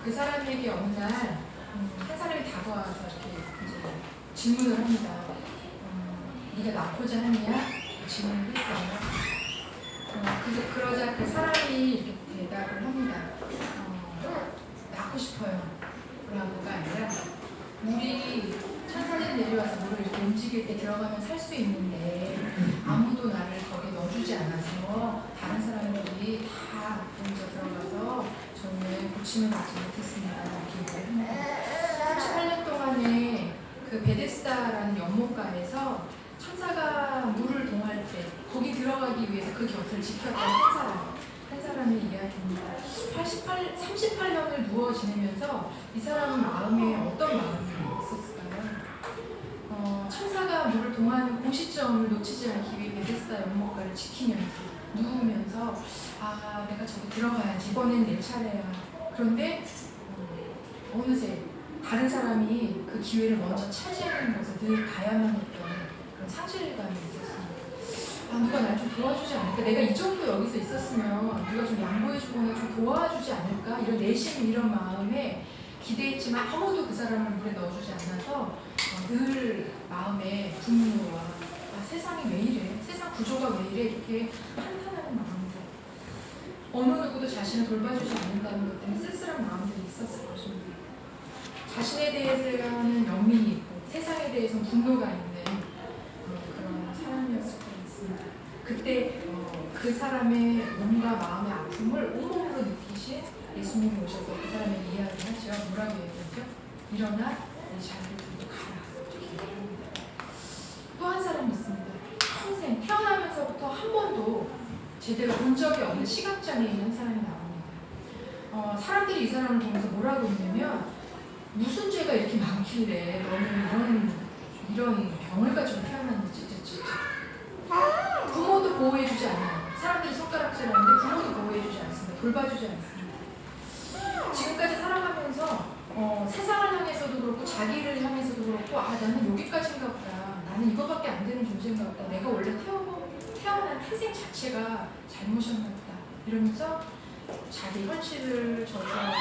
그 사람에게 어느 날 한 사람이 다가와서 이렇게 이제 질문을 합니다. 네가 낳고자 하느냐? 질문을 했어요. 그러자 그 사람이 이렇게 대답을 합니다. 낳고 싶어요. 라고가 아니라 우리 천사들이 내려와서 물을 이렇게 움직일 때 들어가면 살 수 있는데 아무도 나를 거기에 넣어주지 않아서 다른 사람들이 다 먼저 들어가서 저는 고침을 받지 못했습니다. 이렇게 합니다. 38년 동안에 그 베데스다라는 연못가에서 천사가 물을 동할 때 거기 들어가기 위해서 그 곁을 지켰던 한 사람의 이야기입니다. 38년을 누워 지내면서 이 사람 마음에 어떤 마음이 있었을까요? 천사가 물을 동하는 그 시점을 놓치지 않기 위해 베데스다 연못가를 지키면서 누우면서 내가 저기 들어가야지, 이번엔 내 차례야. 그런데 어느새 다른 사람이 그 기회를 먼저 차지하는 것을 늘 가야만 했던 그런 상실감이 있었습니다. 누가 날 좀 도와주지 않을까? 내가 이 정도 여기서 있었으면 누가 좀 양보해주거나 좀 도와주지 않을까? 이런 내심 이런 마음에 기대했지만 아무도 그 사람을 물에 넣어주지 않아서 늘 마음에 분노와 세상이 왜 이래? 세상 구조가 왜 이래? 이렇게 한탄하는 마음들. 어느 누구도 자신을 돌봐주지 않는다는 것 때문에 쓸쓸한 마음들이 있었을 것입니다. 자신에 대해서는 연민이 있고 세상에 대해서는 분노가 있는 그런 사람이었을 것 같습니다. 그때 그 사람의 몸과 마음의 아픔을 온몸으로 느끼신 예수님이 오셔서 그 사람에게 이야기하죠. 뭐라고 얘기하죠? 일어나 내 자리를 들고 가라. 이렇게 얘기합니다. 또 한 사람이 있습니다. 평생 태어나면서부터 한 번도 제대로 본 적이 없는 시각장애인 한 사람이 나옵니다. 사람들이 이 사람을 보면서 뭐라고 했냐면 무슨 죄가 이렇게 많길래 너는 이런 병을 가지고 태어났는지 부모도 보호해주지 않아요. 사람들이 손가락질하는데 부모도 보호해주지 않습니다. 돌봐주지 않습니다. 지금까지 살아가면서 세상을 향해서도 그렇고 자기를 향해서도 그렇고 나는 여기까지인가 보다. 나는 이거밖에 안 되는 존재인가 보다. 내가 원래 태어난 태생 자체가 잘못이었나 보다. 이러면서 자기 현실을 저주하고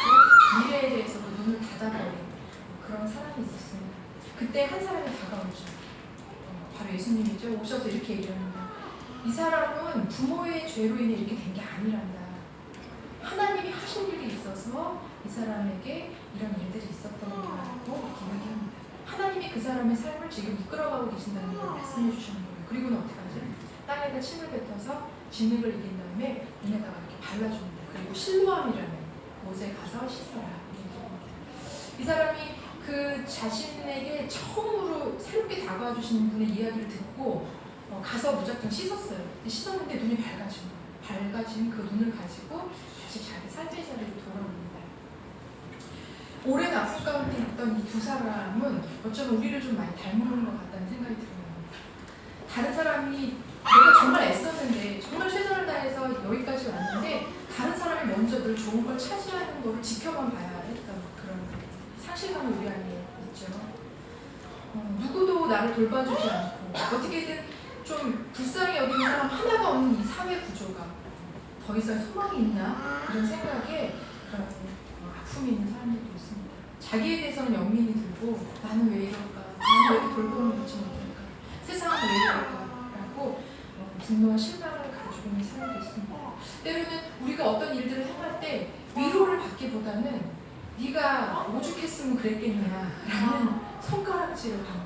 미래에 대해서도 눈을 닫아버린 그런 사람이 있었습니다. 그때 한 사람이 다가오죠. 바로 예수님이죠. 오셔서 이렇게 얘기합니다. 이 사람은 부모의 죄로 인해 이렇게 된 게 아니란다. 하나님이 하신 일이 있어서 이 사람에게 이런 일들이 있었던 거라고 이렇게 이야기합니다. 하나님이 그 사람의 삶을 지금 이끌어가고 계신다는 걸 말씀해 주시는 거예요. 그리고는 어떻게 하죠? 땅에다 침을 뱉어서 진흙을 이긴 다음에 눈에다가 이렇게 발라줍니다. 그리고 실로암이라는 곳에 가서 씻어라. 이 사람이 그 자신에게 처음으로 새롭게 다가와 주시는 분의 이야기를 듣고 가서 무작정 씻었어요. 씻었는데 눈이 밝아진 그 눈을 가지고 다시 자기 삶의 자리로 돌아옵니다. 오랜 아픔 가운데 있던 이 두 사람은 어쩌면 우리를 좀 많이 닮은 것 같다는 생각이 들어요. 다른 사람이 내가 정말 애썼는데 정말 최선을 다해서 여기까지 왔는데 다른 사람이 먼저 늘 좋은 걸 차지하는 거를 지켜만 봐야 했던 그런 상실감이 우리 안에 있죠. 누구도 나를 돌봐주지 않고 어떻게든 좀 불쌍히 여기는 사람 하나가 없는 이 사회 구조가 더 이상 소망이 있나? 이런 생각에 그런 아픔이 있는 사람들도 있습니다. 자기에 대해서는 연민이 들고 나는 왜 이럴까? 나는 왜 이렇게 돌봄을 받지 못할까? 세상은 왜 이럴까? 라고 분노와 실망을 가지고 있는 사람도 있습니다. 때로는 우리가 어떤 일들을 행할 때 위로를 받기보다는 네가 오죽했으면 그랬겠냐 라는 손가락질을 받는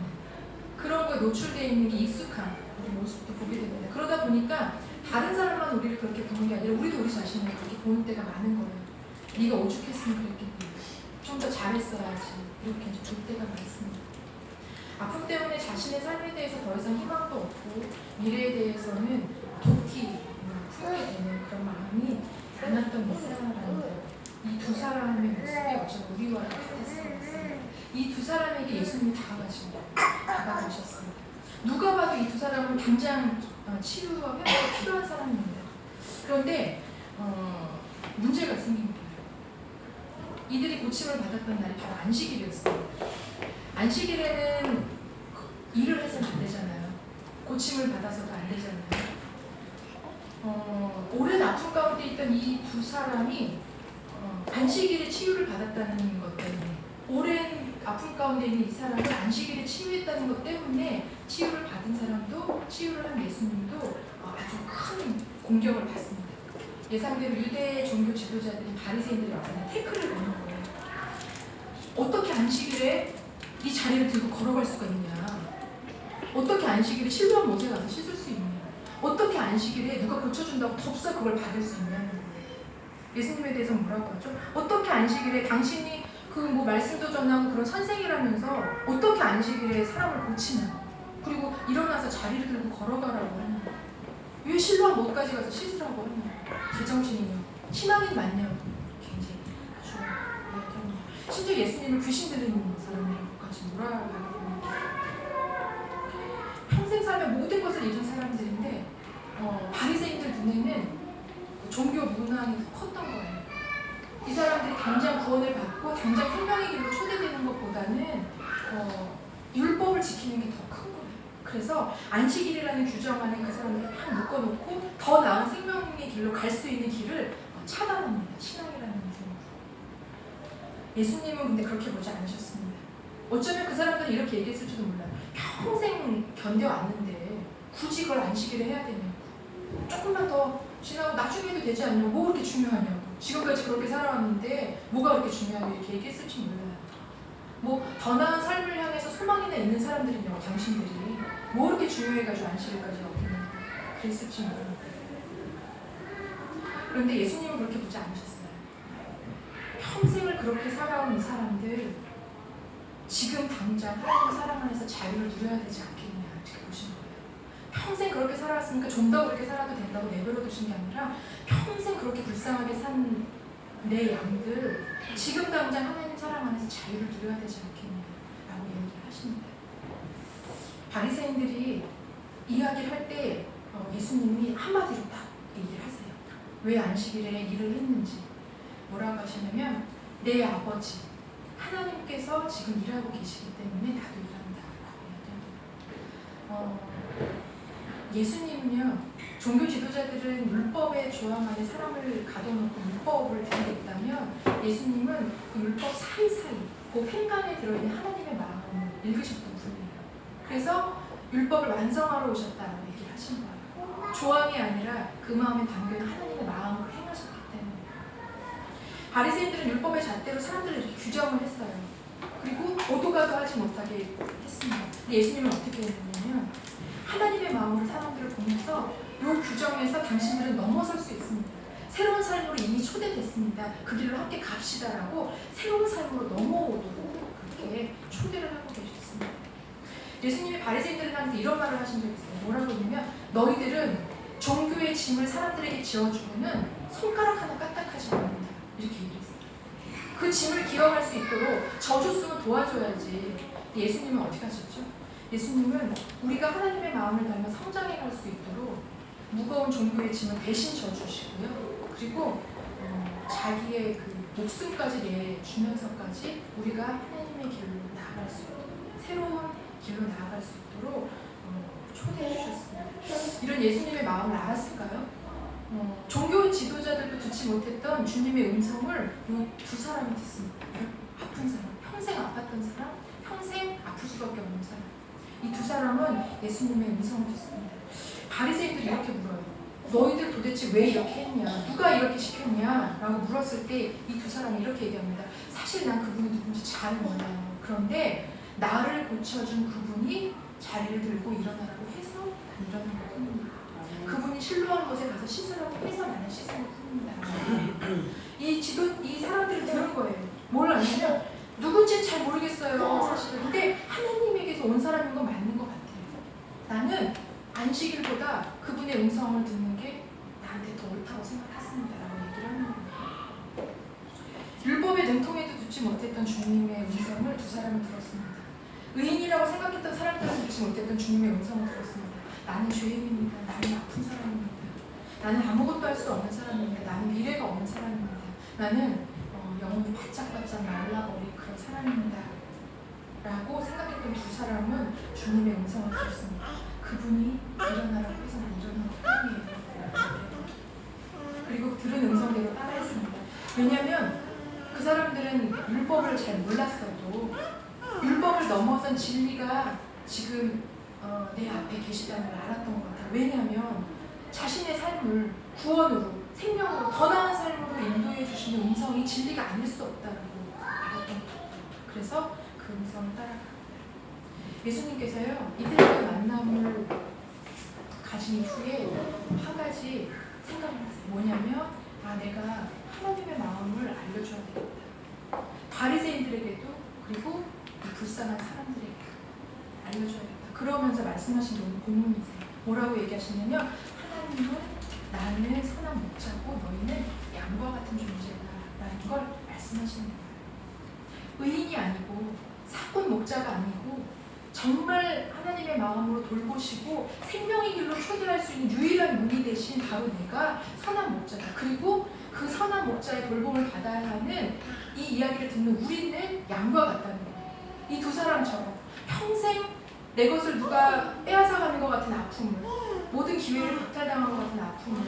그런 거에 노출되어 있는 게 익숙한 우리 모습도 보게 됩니다. 그러다 보니까 다른 사람만 우리를 그렇게 보는 게 아니라 우리도 우리 자신을 그렇게 보는 때가 많은 거예요. 네가 오죽했으면 그랬겠냐, 좀 더 잘했어야지, 이렇게 볼 때가 많습니다. 아픔 때문에 자신의 삶에 대해서 더 이상 희망도 없고 미래에 대해서는 도티 풀게 되는 그런 마음이 많았던 이 사람이라는 이 두 사람의 모습이 어쩌면 우리와 같았을 것 같습니다. 이 두 사람에게 예수님이 다가가셨습니다. 누가 봐도 이 두 사람은 당장 치유와 회복이 필요한 사람입니다. 그런데 문제가 생깁니다. 이들이 고침을 받았던 날이 바로 안식일이었습니다. 안식일에는 일을 해서는 안 되잖아요. 고침을 받아서도 안 되잖아요. 오랜 아픔 가운데 있던 이 두 사람이 안식일에 치유를 받았다는 것 때문에, 오랜 아픔 가운데 있는 이 사람을 안식일에 치유했다는 것 때문에 치유를 받은 사람도, 치유를 한 예수님도 아주 큰 공격을 받습니다. 예상대로 유대 종교 지도자들이, 바리새인들이 와서 태클을 거는 거예요. 어떻게 안식일에 이 자리를 들고 걸어갈 수가 있냐? 어떻게 안식일에 실로암 못에 가서 씻을 수 있냐? 어떻게 안식일에 누가 고쳐준다고 덥석 그걸 받을 수 있냐는 거예요. 예수님에 대해서 뭐라고 하죠? 어떻게 안식일에 당신이 그 뭐 말씀도 전하고 그런 선생이라면서 어떻게 안식일에 사람을 고치냐? 그리고 일어나서 자리를 들고 걸어가라고 하냐? 왜 실로암 못까지 가서 씻으라고 하냐? 제정신이냐? 신앙인 맞냐고 굉장히 아주 이야기합니다. 심지어 예수님을 귀신 들리는 사람이라고까지 뭐라고 합니다. 평생 살면 모든 것을 잃은 사람들인데 바리새인들 눈에는 종교 문화가 더 컸던 거예요. 이 사람들이 당장 구원을 받고 당장 생명의 길로 초대되는 것보다는 율법을 지키는 게 더 큰 거예요. 그래서 안식일이라는 규정 안에 그 사람들을 딱 묶어놓고 더 나은 생명의 길로 갈 수 있는 길을 차단합니다. 신앙이라는 이름으로. 예수님은 근데 그렇게 보지 않으셨습니다. 어쩌면 그 사람들은 이렇게 얘기했을지도 몰라요. 평생 견뎌왔는데 굳이 그걸 안식일에 해야 되냐고. 조금만 더 지나고 나중에 해도 되지 않냐고. 뭐 그렇게 중요하냐고. 지금까지 그렇게 살아왔는데 뭐가 그렇게 중요하냐고 이렇게 얘기했을지 몰라요. 뭐 더 나은 삶을 향해서 소망이나 있는 사람들이냐고. 당신들이 뭐 그렇게 중요해가지고 안식일까지 어기냐고 그랬을지 몰라요. 그런데 예수님은 그렇게 보지 않으셨어요. 평생을 그렇게 살아온 이 사람들, 지금 당장 하나님 사랑 안에서 자유를 누려야 되지 않겠냐 이렇게 보시는 거예요. 평생 그렇게 살아왔으니까 좀 더 그렇게 살아도 된다고 내버려 두신 게 아니라 평생 그렇게 불쌍하게 산 내 양들, 지금 당장 하나님 사랑 안에서 자유를 누려야 되지 않겠냐라고 얘기를 하십니다. 바리새인들이 이야기를 할 때 예수님이 한마디로 딱 얘기를 하세요. 왜 안식일에 일을 했는지. 뭐라고 하시냐면 내 아버지 하나님께서 지금 일하고 계시기 때문에 나도 일한다 라고 얘기합니다. 예수님은요, 종교 지도자들은 율법의 조항 안에 사람을 가둬놓고 율법을 드리겠다면 예수님은 그 율법 사이사이 그 횡간에 들어있는 하나님의 마음을 읽으셨던 분이에요. 그래서 율법을 완성하러 오셨다라고 얘기를 하신 거예요. 조항이 아니라 그 마음에 담겨있는 하나님의 마음을 행하셨기 때문에. 바리새인들은 율법의 잣대로 사람들을 이렇게 규정을 했어요. 그리고 오도가도 하지 못하게 했습니다. 근데 예수님은 어떻게 했냐면 하나님의 마음으로 사람들을 보면서 이 규정에서 당신들은 넘어설 수 있습니다. 새로운 삶으로 이미 초대됐습니다. 그 길로 함께 갑시다라고 새로운 삶으로 넘어오도록 그렇게 초대를 하고 계셨습니다. 예수님이 바리새인들을 향해서 이런 말을 하신 적이 있어요. 뭐라고 하냐면 너희들은 종교의 짐을 사람들에게 지어주고는 손가락 하나 까딱하지 않는다. 이렇게 얘기했어요. 그 짐을 기억할 수 있도록 져줬으면 도와줘야지. 예수님은 어떻게 하셨죠? 예수님은 우리가 하나님의 마음을 닮아 성장해 갈 수 있도록 무거운 종교의 짐을 대신 져주시고요. 그리고 자기의 그 목숨까지 내주면서까지 우리가 하나님의 길로 나아갈 수 있도록, 새로운 길로 나아갈 수 있도록 초대해 주셨습니다. 이런 예수님의 마음을 알았을까요? 종교 지도자들도 듣지 못했던 주님의 음성을 이 두 사람이 듣습니다. 아픈 사람, 평생 아팠던 사람, 평생 아플 수밖에 없는 사람. 이 두 사람은 예수님의 음성을 듣습니다. 바리새인들이 이렇게 물어요. 너희들 도대체 왜 이렇게 했냐? 누가 이렇게 시켰냐? 라고 물었을 때 이 두 사람이 이렇게 얘기합니다. 사실 난 그분이 누군지 잘 몰라요. 그런데 나를 고쳐준 그분이 자리를 들고 일어나라고 해서 난 일어난 것 뿐입니다. 그분이 실로암 곳에 가서 씻으라고 해서 나는 씻은 것 뿐입니다. 이 사람들이 들은 거예요. 뭘 아냐면 누군지는 잘 모르겠어요, 사실은. 근데 하나님에게서 온 사람인 건 맞는 것 같아요. 나는 안식일보다 그분의 음성을 듣는 게 나한테 더 옳다고 생각했습니다. 라고 얘기를 하는 거예요. 율법의 능통에도 듣지 못했던 주님의 음성을 두 사람이 들었습니다. 의인이라고 생각했던 사람들은 듣지 못했던 주님의 음성을 들었습니다. 나는 죄인입니다. 나는 아픈 사람입니다. 나는 아무것도 할 수 없는 사람입니다. 나는 미래가 없는 사람입니다. 나는 영혼이 바짝바짝 말라버린 그런 사람입니다. 라고 생각했던 두 사람은 주님의 음성을 들었습니다. 그분이 일어나라고 해서 난 일어난 것 뿐이에요. 그리고 들은 음성대로 따라했습니다. 왜냐하면 그 사람들은 율법을 잘 몰랐어도 율법을 넘어선 진리가 지금 내 앞에 계시다는 걸 알았던 것 같아요. 왜냐하면 자신의 삶을 구원으로, 생명으로, 더 나은 삶으로 인도해 주시는 음성이 진리가 아닐 수 없다고 알았던 것 같아요. 그래서 그 음성을 따라가요. 예수님께서요, 이들과의 만남을 가진 이후에 한 가지 생각을 하세요. 뭐냐면, 내가 하나님의 마음을 알려줘야 되겠다. 바리새인들에게도, 그리고 이 불쌍한 사람들에게 알려줘야겠다. 그러면서 말씀하신 게 오늘 본문이세요. 뭐라고 얘기하시냐면, 하나님은 나는 선한 목자고 너희는 양과 같은 존재다라는 걸 말씀하시는 거예요. 의인이 아니고 사꾼 목자가 아니고 정말 하나님의 마음으로 돌보시고 생명의 길로 초대할 수 있는 유일한 문이 되신 바로 내가 선한 목자다. 그리고 그 선한 목자의 돌봄을 받아야 하는 이 이야기를 듣는 우리는 양과 같다는 거예요. 이 두 사람처럼 평생 내 것을 누가 빼앗아가는 것 같은 아픔을, 모든 기회를 박탈당한 것 같은 아픔을,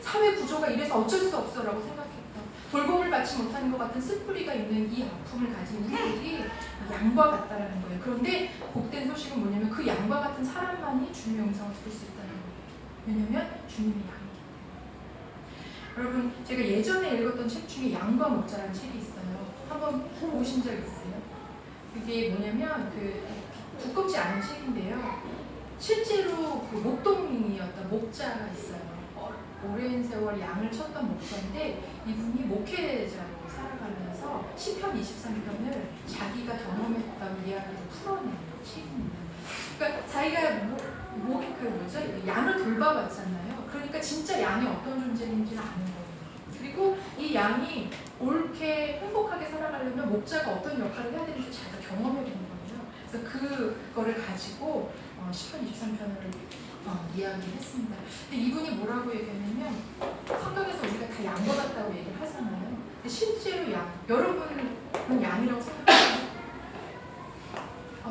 사회 구조가 이래서 어쩔 수 없어라고 생각했던, 돌봄을 받지 못하는 것 같은 슬프리가 있는 이 아픔을 가진 우리들이 양과 같다라는 거예요. 그런데 복된 소식은 뭐냐면 그 양과 같은 사람만이 주님의 음성을 들을 수 있다는 거예요. 왜냐면 주님의 양이기 때문에. 여러분, 제가 예전에 읽었던 책 중에 양과 목자라는 책이 있어요. 한번 보신 적 있으세요? 그게 뭐냐면 두껍지 않은 책인데요. 실제로 그 목동이었던 목자가 있어요. 오랜 세월 양을 쳤던 목자인데 이분이 목회자로 살아가면서 시편 23편을 자기가 경험했던 이야기를 풀어내는 책입니다. 그러니까 자기가 양을 돌봐왔잖아요. 그러니까 진짜 양이 어떤 존재인지를 아는 거예요. 그리고 이 양이 옳게 행복하게 살아가려면 목자가 어떤 역할을 해야 되는지 자기가 경험해 본 거예요. 그래서 그거를 가지고 시편 23편을 이야기를 했습니다. 근데 이분이 뭐라고 얘기했냐면, 성경에서 우리가 다 양과 같다고 얘기를 하잖아요. 근데 실제로 여러분은 양이라고 생각하세요?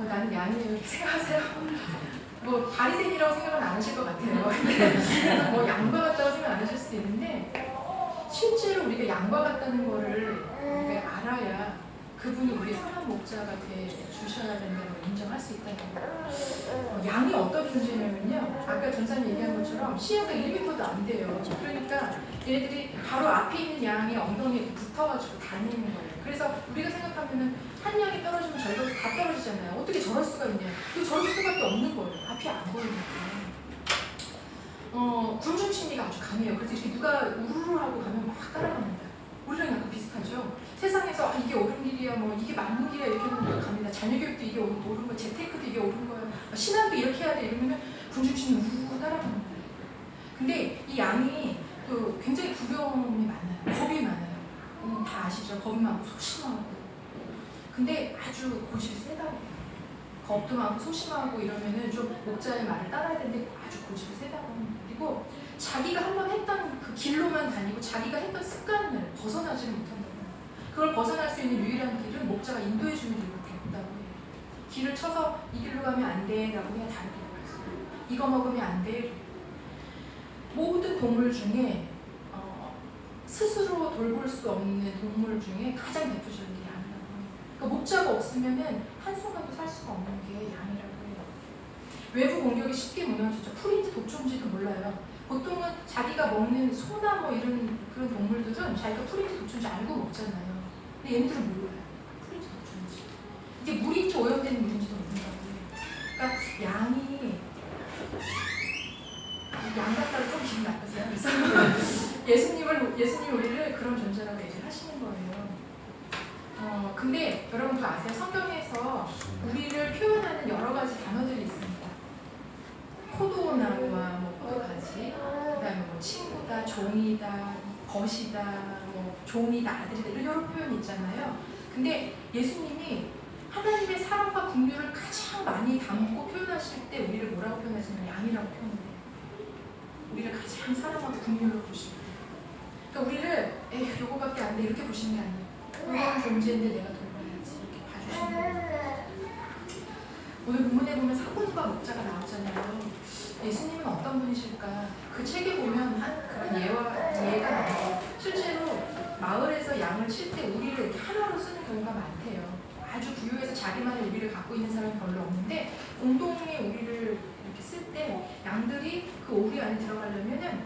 나는 양이에요 이렇게 생각하세요? 뭐 바리새인이라고 생각은 안 하실 것 같아요. 근데 뭐 양과 같다고 생각 안 하실 수도 있는데, 실제로 우리가 양과 같다는 거를 우리가 알아야 그분이 우리의 선한 목자가 돼 주셔야 된다는 걸 인정할 수 있다는 거예요. 양이 어떤 존재냐면요, 아까 전사님 얘기한 것처럼 시야가 1m도 안 돼요. 그러니까 얘네들이 바로 앞에 있는 양의 엉덩이에 붙어가지고 다니는 거예요. 그래서 우리가 생각하면은 한 양이 떨어지면 저희가 다 떨어지잖아요. 어떻게 저럴 수가 있냐. 저럴 수밖에 없는 거예요. 앞이 안 보이니까. 군중 심리가 아주 강해요. 그래서 이렇게 누가 우르르 하고 가면 막 따라갑니다. 우리랑 약간 비슷하죠? 세상에서 이게 옳은 길이야, 뭐 이게 맞는 길이야 이렇게 하면 갑니다. 자녀교육도 이게 옳은 거야, 재테크도 이게 옳은 거야, 신앙도 이렇게 해야 돼 이러면 군중심리 우르르 따라갑니다. 근데 이 양이 또 굉장히 두려움이 많아요. 겁이 많아요. 다 아시죠? 겁이 많고 소심하고. 근데 아주 고집이 세다고 해요. 겁도 많고 소심하고 이러면은 좀 목자의 말을 따라야 되는데 아주 고집이 세다고 합니다. 그리고 자기가 한번 했던 그 길로만 다니고 자기가 했던 습관을 벗어나지를 못한다고 해요. 그걸 벗어날 수 있는 유일한 길은 목자가 인도해 주는 길밖에 없다고 해요. 길을 쳐서 이 길로 가면 안 돼 라고 해야 다른 길로 갈 수 있어요. 이거 먹으면 안 돼. 모든 동물 중에 스스로 돌볼 수 없는 동물 중에 가장 대표적인 게 양이라고 해요. 그러니까 목자가 없으면은 한순간도 살 수가 없는 게 양이라고 해요. 외부 공격이 쉽게 무너지죠. 풀인지 독종지도 몰라요. 보통은 자기가 먹는 소나 뭐 이런 그런 동물들은 자기가 풀인지 독종인지 알고 먹잖아요. 근데 얘네들은 몰라요. 풀인지 독종인지. 이게 물인지 오염된 물인지도 모른다고 해요. 그러니까 양이 양 같다고 좀 기분 나쁘세요? 예수님이 우리를 그런 존재라고 얘기를 하시는 거예요. 근데 여러분도 아세요? 성경에서 우리를 표현하는 여러 가지 단어들이 있습니다. 포도나무와 뭐 포도가지, 그다음에 뭐 친구다, 종이다, 벗이다, 뭐 종이다, 아들이다 이런 여러 표현이 있잖아요. 근데 예수님이 하나님의 사랑과 긍휼을 가장 많이 담고 표현하실 때 우리를 뭐라고 표현하시냐면 양이라고 표현해요. 우리를 가장 사랑하고 긍휼로 보시고, 그러니까 우리를 에휴 요거밖에 안 돼 이렇게 보시는 게 아니에요. 그런 존재인데 내가 돌봐야지 이렇게 봐주시는 거예요. 오늘 본문에 보면 사꾼과 목자가 나오잖아요. 예수님은 어떤 분이실까? 그 책에 보면 그런 예가 나와요. 실제로 마을에서 양을 칠 때 우리를 이렇게 하나로 쓰는 경우가 많대요. 아주 부유해서 자기만의 우리를 갖고 있는 사람이 별로 없는데 공동의 우리를 이렇게 쓸 때 양들이 그 우리 안에 들어가려면은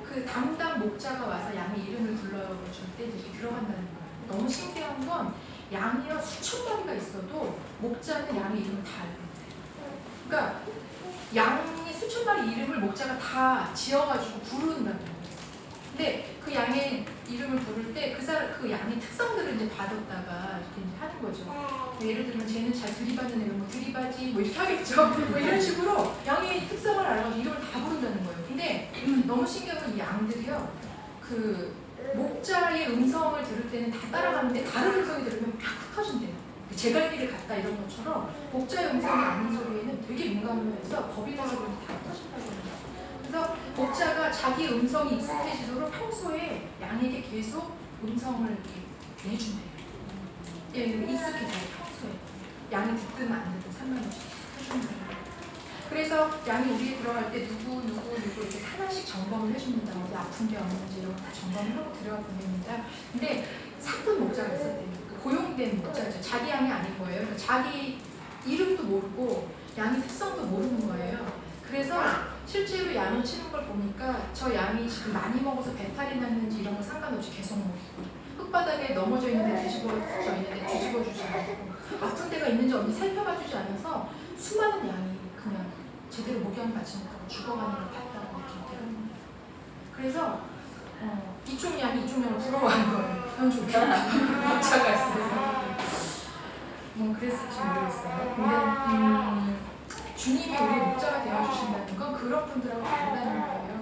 그 담당 목자가 와서 양의 이름을 불러줄 때 이렇게 들어간다는 거예요. 너무 신기한 건 양이요 수천 마리가 있어도 목자는 양의 이름을 다 알고 있대요. 그러니까 양이 수천 마리 이름을 목자가 다 지어가지고 부른다는 거예요. 근데 그 양의 이름을 부를 때 그 양의 특성들을 이제 받았다가 이렇게 이제 하는 거죠. 뭐 예를 들면 쟤는 잘 들이받는 애는 뭐 들이받지 뭐 이렇게 하겠죠. 뭐 이런 식으로 양의 특성을 알아가지고 이름을 다 부른다는 거예요. 근데 너무 신기한 건 이 양들이요. 그 목자의 음성을 들을 때는 다 따라가는데 다른 음성이 들으면 팍 흩어진대요. 제갈길을 갔다 이런 것처럼 목자의 음성이 아닌 소리에는 되게 민감해서 겁이 나서 그런지 다 흩어진다고 합니다. 그래서 목자가 자기 음성이 익숙해지도록 평소에 양에게 계속 음성을 이렇게 내준대요. 예, 익숙해져요. 평소에 양이 듣든 안 듣든 상관없이 해준대요. 그래서 양이 우리에 들어갈 때 누구 이렇게 하나씩 점검을 해줍니다. 어디 아픈 게 없는지 이런 거 다 점검을 하고 들여보냅니다. 근데 사쁜 목자가 있었대요. 고용된 목자죠. 자기 양이 아닌 거예요. 그러니까 자기 이름도 모르고 양의 특성도 모르는 거예요. 그래서 실제로 양을 치는 걸 보니까 저 양이 지금 많이 먹어서 배탈이 났는지 이런 거 상관없이 계속 먹이고 흙바닥에 넘어져 있는데 뒤집어져 있는데 뒤집어주지 않고 아픈 데가 있는지 없는지 살펴봐주지 않아서 수많은 양이 그냥 제대로 목욕을 받지 못하고 죽어가는 걸 봤다고 이렇게 하는 거예요. 그래서 이쪽 양이 이쪽 양을 부러워하는 거예요. 현주 목자가 있어서 뭐 그랬을지 모르겠어요. 근데 주님이 우리 목자가 되어주신다는 건 그런 분들하고 다르다는 거예요.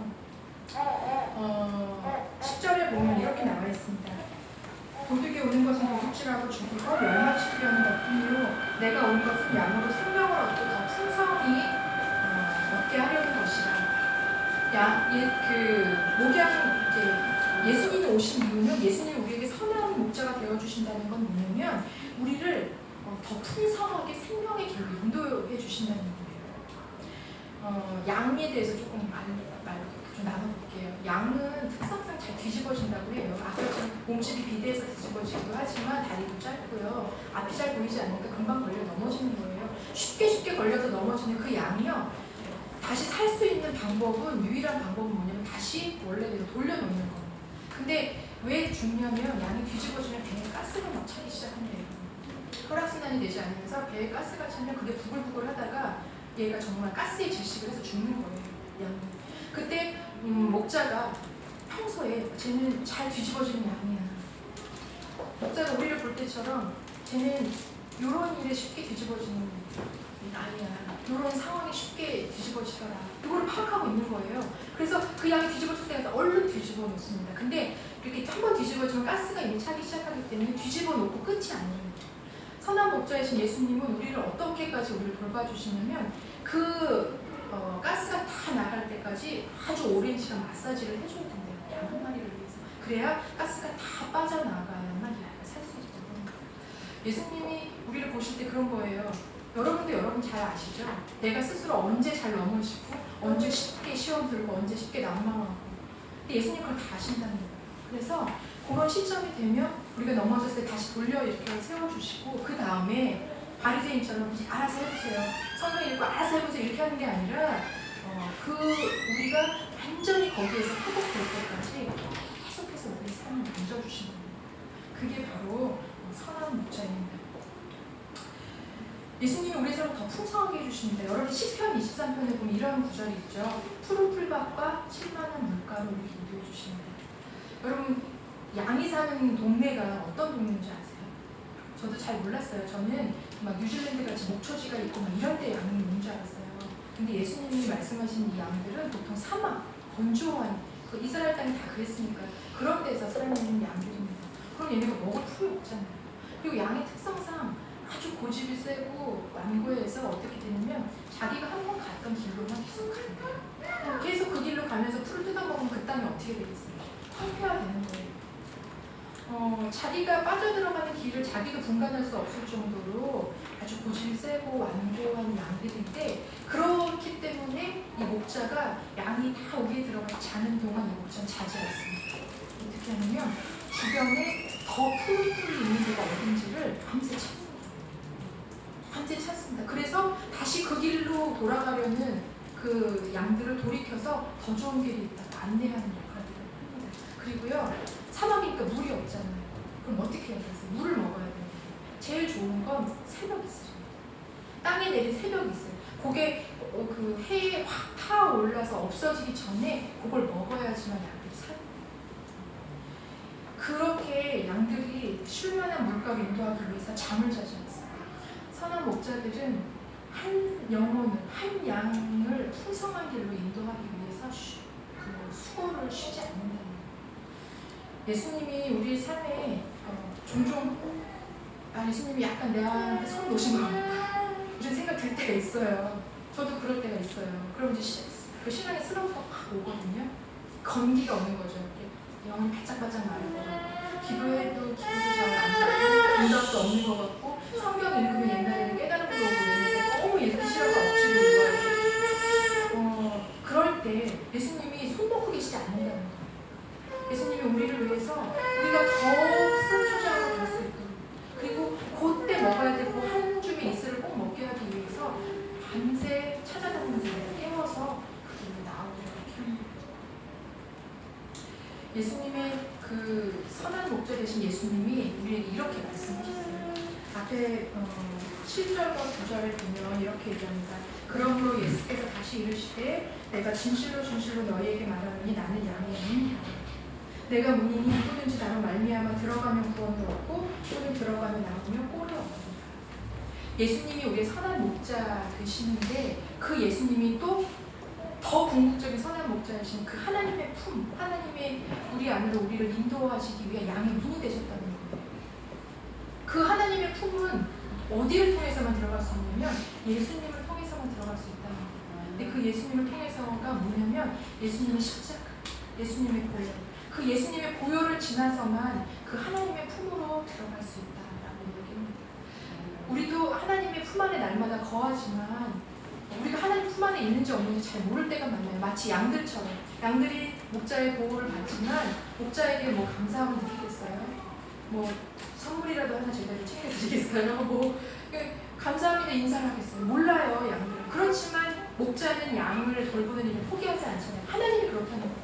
10절에 보면 이렇게 나와 있습니다. 도둑이 오는 것은 도둑질하고 죽이고 멸망시키려는 것뿐이요 내가 온 것은 양으로 생명을 얻고 더 풍성히 얻게 하려는 것이라. 예수님이 오신 이유는 예수님이 우리에게 선한 목자가 되어주신다는 건 뭐냐면 우리를 더 풍성하게 생명의 길로 인도해 주신다는 거예요. 양에 대해서 조금 좀 나눠볼게요. 양은 특성상 잘 뒤집어진다고 해요. 아까처럼 몸집이 비대해서 뒤집어지기도 하지만 다리도 짧고요. 앞이 잘 보이지 않으니까 금방 걸려 넘어지는 거예요. 쉽게 걸려서 넘어지는 그 양이요. 다시 살 수 있는 방법은 유일한 방법은 뭐냐면 다시 원래대로 돌려놓는 거예요. 근데 왜 죽냐면 양이 뒤집어지면 배에 가스가 막 차기 시작한대요. 혈액순환이 되지 않으면서 배에 가스가 차면 그게 부글부글 하다가 얘가 정말 가스에 질식을 해서 죽는 거예요. 양이. 그때 목자가 평소에 쟤는 잘 뒤집어지는 양이야. 목자가 우리를 볼 때처럼 쟤는 이런 일에 쉽게 뒤집어지는 아니야. 이런 상황이 쉽게 뒤집어지더라. 이걸 파악하고 있는 거예요. 그래서 그 양이 뒤집어질 때가 얼른 뒤집어 놓습니다. 근데 이렇게 한번 뒤집어지면 가스가 이미 차기 시작하기 때문에 뒤집어 놓고 끝이 아니에요. 선한 목자이신 예수님은 우리를 어떻게까지 우리를 돌봐주시냐면 가스가 다 나갈 때까지 아주 오랜 시간 마사지를 해줘야 된대요. 양 한 마리를 위해서. 그래야 가스가 다 빠져나가야만 얘가 살 수 있거든요. 예수님이 우리를 보실 때 그런 거예요. 여러분 잘 아시죠? 내가 스스로 언제 잘 넘어지고 언제 쉽게 시험 들고 언제 쉽게 난망하고 근데 예수님 그걸 다 아신다는 거예요. 그래서 그런 시점이 되면 우리가 넘어졌을 때 다시 돌려 이렇게 세워주시고 그 다음에 바리새인처럼 알아서 해보세요. 성경 읽고 알아서 해보세요. 이렇게 하는 게 아니라 우리가 완전히 거기에서 회복될 때까지 계속해서 우리 삶을 던져주시는 거예요. 그게 바로 선한 목자입니다. 예수님이 우리처럼 더 풍성하게 해주십니다. 여러분 시편 23편에 보면 이런 구절이 있죠. 푸른 풀밭과 칠만한 물가로 이렇게 인도해 주십니다. 여러분 양이 사는 동네가 어떤 동네인지 아세요? 저도 잘 몰랐어요. 저는 막 뉴질랜드 같이 목초지가 있고 막 이런 데 양이 있는 줄 알았어요. 근데 예수님이 말씀하신 이 양들은 보통 사막, 건조한 이스라엘 땅이 다 그랬으니까 그런 데서 살고 있는 양들입니다. 그럼 얘네가 먹을 풀이 없잖아요. 그리고 양의 특성상 아주 고집이 세고 완고해서 어떻게 되냐면 자기가 한 번 갔던 길로만 계속 가는 거예요. 계속 그 길로 가면서 풀을 뜯어먹으면 그 땅이 어떻게 되겠어요? 황폐화되는 거예요. 자기가 빠져들어가는 길을 자기가 분간할 수 없을 정도로 아주 고집이 세고 완고한 양들인데 그렇기 때문에 이 목자가 양이 다 우리에 들어가서 자는 동안 이 목자는 자지 않습니다. 어떻게 하냐면 주변에 더 푸른 풀이 있는 데가 어딘지를 밤새 찾습니다. 밤새 찾습니다. 그래서 다시 그 길로 돌아가려는 그 양들을 돌이켜서 더 좋은 길이 있다고 안내하는 역할을 합니다. 그리고요, 사막이니까 물이 없잖아요. 그럼 어떻게 해야 되겠어요? 물을 먹어야 돼요. 제일 좋은 건 새벽이 있어요. 땅에 내린 새벽이 있어요. 그게 그 해에 확 타올라서 없어지기 전에 그걸 먹어야지만 양들이 살아요. 그렇게 양들이 쉴만한 물가로 인도하기 위해서 잠을 자지 않습니다. 선한 목자들은 한 영혼을, 한 양을 풍성한 길로 인도하기 위해서 그 수고를 쉬지 않는다는 거예요. 예수님이 우리 삶에 종종 예수님이 약간 내한테 손 놓으신 것 같다 이런 생각 들 때가 있어요. 저도 그럴 때가 있어요. 그럼 이제 그 신앙의 슬럼프가 확 오거든요. 건기가 오는 거죠. 영혼이 바짝바짝 마르고 기도해도 잘 안 되고 응답도 없는 것 같고 성경 읽으면 옛날에는 깨달음도 오고 이랬는데 너무 예수 싫어서 억지로 읽어요. 그럴 때 예수님이 손 놓고 계시지 않는다는 거예요. 예수님이 우리를 위해서 우리가 더 푸른 초장으로 갈 수 있도록 그리고 그때 먹어야 되고 한 줌의 이슬을 꼭 먹게 하기 위해서 밤새 찾아다니면서 깨워서 그 길을 나오도록 합니다. 예수님의 그 선한 목자 되신 예수님이 우리에게 이렇게 말씀하셨어요. 앞에 7절과 9절을 보면 이렇게 얘기합니다. 그러므로 예수께서 다시 이르시되 내가 진실로 진실로 너희에게 말하노니 나는 양의 문이라. 내가 문이니 누구든지 나로 말미암아 들어가면 구원을 얻고 또는 들어가면 나오면 꼴을 얻느니라. 예수님이 우리의 선한 목자 되시는데 그 예수님이 또 더 궁극적인 선한 목자이신 그 하나님의 품, 하나님의 우리 안으로 우리를 인도하시기 위해 양의 문이 되셨다는 거예요. 그 하나님의 품은 어디를 통해서만 들어갈 수 있냐면 예수님을 통해서만 들어갈 수 있다는 거예요. 근데 그 예수님을 통해서가 뭐냐면 예수님의 십자가, 예수님의 보혈, 그 예수님의 보혈을 지나서만 그 하나님의 품으로 들어갈 수 있다라고 얘기합니다. 우리도 하나님의 품 안에 날마다 거하지만 우리가 하나님 품 안에 있는지 없는지 잘 모를 때가 많아요. 마치 양들처럼. 양들이 목자의 보호를 받지만 목자에게 뭐 감사함을 느끼겠어요? 뭐 선물이라도 하나 제대로 챙겨드리겠어요? 뭐 감사합니다 인사를 하겠어요? 몰라요 양들은. 그렇지만 목자는 양을 돌보는 일을 포기하지 않잖아요. 하나님이 그렇다는 거예요.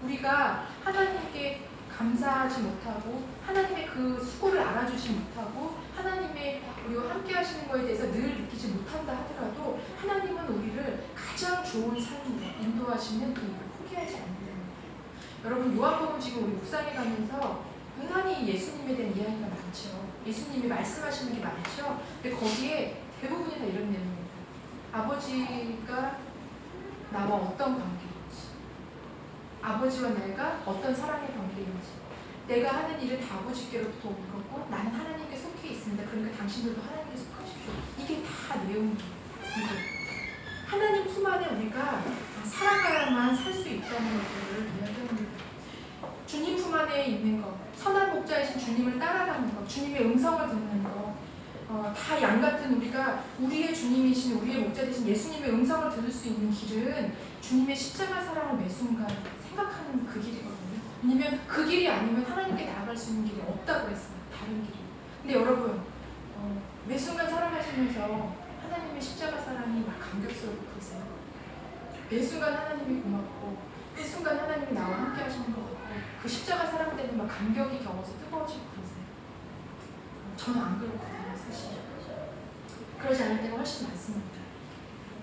우리가 하나님께 감사하지 못하고 하나님의 그 수고를 알아주지 못하고 하나님의 우리와 함께 하시는 것에 대해서 늘 느끼지 못한다 하더라도 하나님은 우리를 가장 좋은 삶으로 인도하시는 그 일을 포기하지 않는다는 거예요. 여러분 요한복음 지금 우리 묵상해 가면서 은근히 예수님에 대한 이야기가 많죠. 예수님이 말씀하시는 게 많죠. 근데 거기에 대부분이 다 이런 내용입니다. 아버지가 나와 어떤 관계인지, 아버지와 내가 어떤 사랑의 관계인지, 내가 하는 일은 다 아버지께로부터 온 거고 나는 하나님께 속해 있습니다. 그러니까 당신들도 하나님께 속하십시오. 이게 다 내용이에요. 하나님 품 안에 우리가 살아가야만 살 수 있다는 것들을 이야기합니다. 주님 품 안에 있는 것, 선한 목자이신 주님을 따라가는 것, 주님의 음성을 듣는 것, 다 양 같은 우리가 우리의 주님이신 우리의 목자 되신 예수님의 음성을 들을 수 있는 길은 주님의 십자가 사랑을 매 순간 생각하는 그 길이거든요. 왜냐면 그 길이 아니면 하나님께 나아갈 수 있는 길이 없다고 했어요. 다른 길이. 근데 여러분 매 순간 살아가시면서 하나님의 십자가 사랑이 막 감격스럽고 그러세요. 매 순간 하나님이 고맙고 매 순간 하나님이 나와 함께 하시는 것 같고 그 십자가 사랑 때문에 막 감격이 겨워서 뜨거워지고 그러세요. 저는 안 그렇거든요. 사실 그러지 않을 때가 훨씬 많습니다.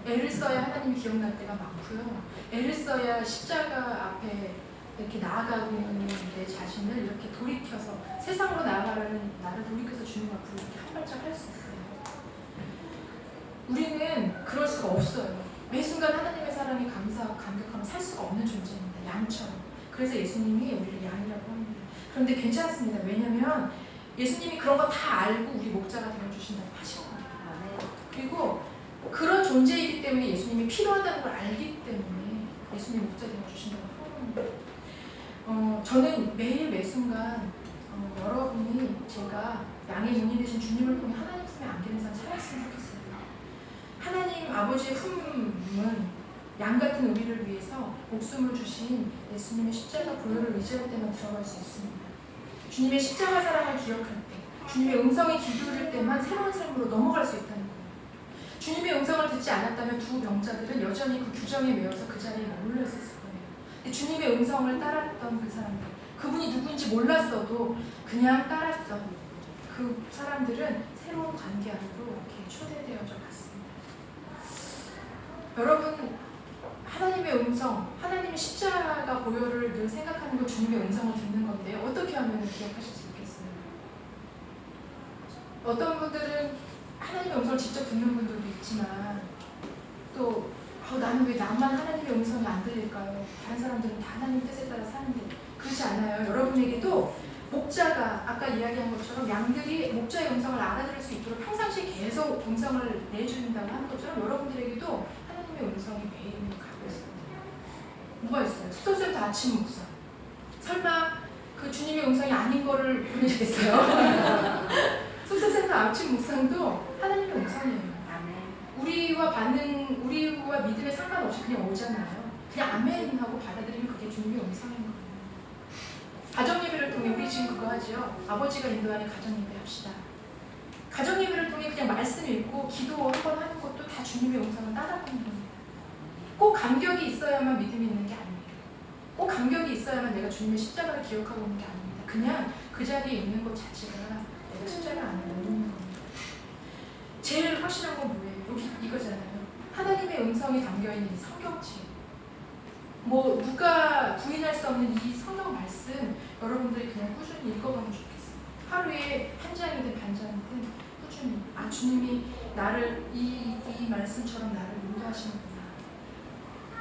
애를 써야 하나님이 기억날 때가 많고요. 애를 써야 십자가 앞에 이렇게 나아가고 있는 내 자신을 이렇게 돌이켜서 세상으로 나아가려는 나를 돌이켜서 주님 앞으로 이렇게 한 발짝 할 수 있어요. 우리는 그럴 수가 없어요. 매 순간 하나님의 사랑에 감사하고 감격하며 살 수가 없는 존재입니다. 양처럼. 그래서 예수님이 우리를 양이라고 합니다. 그런데 괜찮습니다. 왜냐하면 예수님이 그런 거 다 알고 우리 목자가 되어주신다고 하신 겁니다. 그리고 그런 존재이기 때문에 예수님이 필요하다는 걸 알기 때문에 예수님 목자 되어주신다고 하는 겁니다. 저는 매일 매 순간 여러분이 제가 양의 문이 되신 주님을 통해 하나님 품에 안기는 삶 살았으면 좋겠어요. 하나님 아버지의 품은 양 같은 우리를 위해서 목숨을 주신 예수님의 십자가 보혈을 의지할 때만 들어갈 수 있습니다. 주님의 십자가 사랑을 기억할 때, 주님의 음성에 귀 기울일 때만 새로운 삶으로 넘어갈 수 있다는 거예요. 주님의 음성을 듣지 않았다면 두 병자들은 여전히 그 규정에 매여서 그 자리에 머물러 있었을 거예요. 근데 주님의 음성을 따랐던 그 사람들, 그분이 누군지 몰랐어도 그냥 따랐던 그 사람들은 새로운 관계 안으로 이렇게 초대되어져 갔습니다. 여러분, 하나님의 음성, 하나님의 십자가 보혈을 늘 생각하는 거 주님의 음성을 듣는 건데 어떻게 하면 기억하실 수 있겠어요? 어떤 분들은 하나님의 음성을 직접 듣는 분들도 있지만 또 나는 왜 나만 하나님의 음성이 안 들릴까요? 다른 사람들은 다 하나님 뜻에 따라 사는데 그렇지 않아요. 여러분에게도 목자가 아까 이야기한 것처럼 양들이 목자의 음성을 알아들을 수 있도록 평상시에 계속 음성을 내준다고 하는 것처럼 여러분들에게도 하나님의 음성이 매일 가고 있습니다. 뭐가 있어요? 수도센터 아침 묵상. 설마 그 주님의 음성이 아닌 거를 보내시겠어요? 수도센터 아침 묵상도 하나님의 음성이에요. 우리와 믿음에 상관없이 그냥 오잖아요. 그냥 아멘 하고 받아들이면 그게 주님의 음성인 거예요. 가정예배를 통해 우리 지금 그거 하죠. 아버지가 인도하는 가정예배 합시다. 가정예배를 통해 그냥 말씀 읽고 기도 한번 하는 것도 다 주님의 음성을 따라가는 겁니다. 꼭 감격이 있어야만 믿음이 있는 게 아니에요. 꼭 감격이 있어야만 내가 주님의 십자가를 기억하고 있는 게 아닙니다. 그냥 그 자리에 있는 것 자체가 내가 십자가 안에 놓는 겁니다. 제일 확실한 건 뭐예요? 여기 이거잖아요. 하나님의 음성이 담겨있는 이 성경책. 누가 부인할 수 없는 이 성경 말씀 여러분들이 그냥 꾸준히 읽어가면 좋겠어요. 하루에 한 장이든 반 장이든 꾸준히 주님이 나를 이 말씀처럼 나를 인도하시는구나.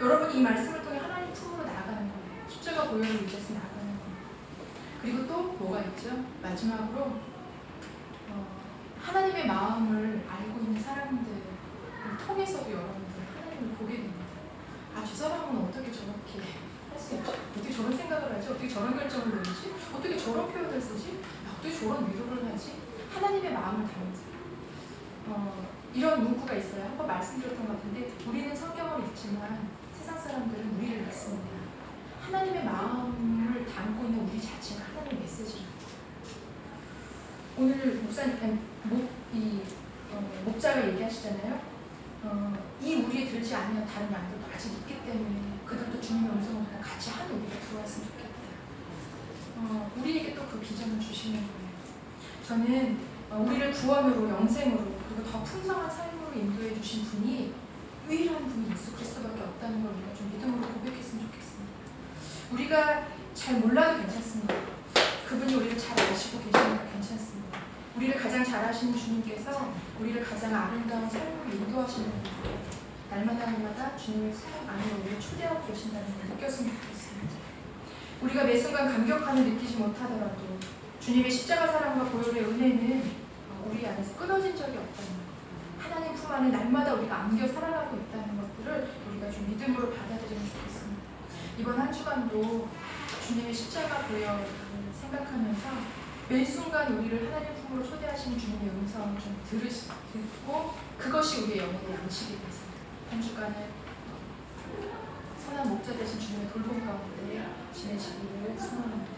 여러분 이 말씀을 통해 하나님 품으로 나아가는 거예요. 십자가 보혈을 의지해서 나아가는 거예요. 그리고 또 뭐가 있죠? 마지막으로 하나님의 마음을 알고 있는 사람들을 통해서도 여러분들 하나님을 보게 됩니다. 저 사람은 어떻게 저렇게 할 수 있지? 어떻게 저런 생각을 하지? 어떻게 저런 결정을 내리지? 어떻게 저런 표현을 쓰지? 어떻게 저런 위로를 하지? 하나님의 마음을 담으세요. 이런 문구가 있어요. 한번 말씀드렸던 것 같은데 우리는 성경을 읽지만 세상 사람들은 우리를 믿습니다. 하나님의 마음을 담고 있는 우리 자체가 하나님의 메시지입니다. 오늘 목자가 얘기하시잖아요. 이 우리에 들지 않으면 다른 양들도 아직 있기 때문에 그들도 주님의 음성을 같이 한 우리가 들어왔으면 좋겠다. 우리에게 또 그 비전을 주시는 거예요. 저는 우리를 구원으로, 영생으로, 그리고 더 풍성한 삶으로 인도해 주신 분이 유일한 분이 예수 그리스도밖에 없다는 걸 우리가 좀 믿음으로 고백했으면 좋겠습니다. 우리가 잘 몰라도 괜찮습니다. 그분이 우리를 잘 아시고 계시니까 괜찮습니다. 우리를 가장 잘 아시는 주님께서 우리를 가장 아름다운 삶으로 인도하시는 분이에요. 날마다 주님의 사랑 안으로 우리를 초대하고 계신다는 걸 느꼈으면 좋겠습니다. 우리가 매 순간 감격함을 느끼지 못하더라도 주님의 십자가 사랑과 보혈의 은혜는 우리 안에서 끊어진 적이 없다는 것, 하나님 품 안에 날마다 우리가 안겨 살아가고 있다는 것들을 우리가 좀 믿음으로 받아들이면 좋겠습니다. 이번 한 주간도 주님의 십자가 보혈을 생각하면서 매 순간 우리를 하나님 품으로 초대하시는 주님의 음성을 좀 듣고 그것이 우리의 영혼의 양식이 되겠습니다. 한 주간을 선한 목자 되신 주님의 돌봄 가운데 지내시기를 소원합니다.